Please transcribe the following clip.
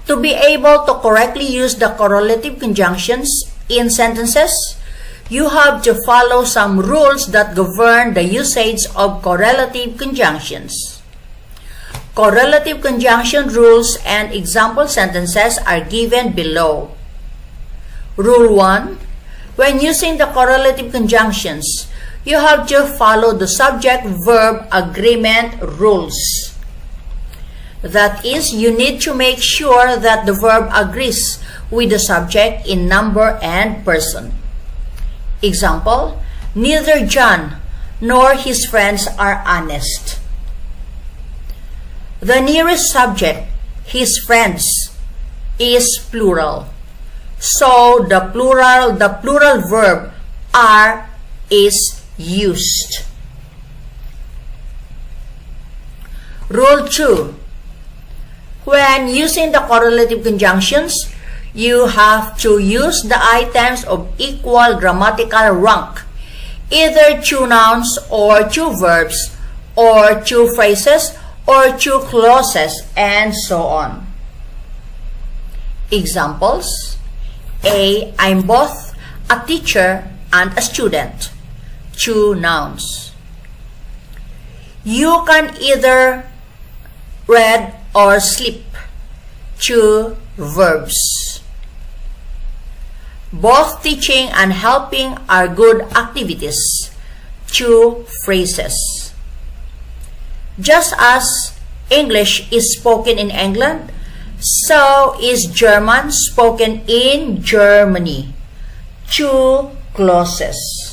To be able to correctly use the correlative conjunctions in sentences, you have to follow some rules that govern the usage of correlative conjunctions. Correlative conjunction rules and example sentences are given below. Rule 1. When using the correlative conjunctions, you have to follow the subject-verb agreement rules. That is, you need to make sure that the verb agrees with the subject in number and person. Example, neither John nor his friends are honest. The nearest subject, his friends, is plural. So the plural verb are is used. Rule 2. When using the correlative conjunctions, you have to use the items of equal grammatical rank, either two nouns or two verbs, or two phrases, or two clauses, and so on. Examples: A. I'm both a teacher and a student. Two nouns. You can either read or sleep. Two verbs. Both teaching and helping are good activities. Two phrases. Just as English is spoken in England, so is German spoken in Germany. Two clauses.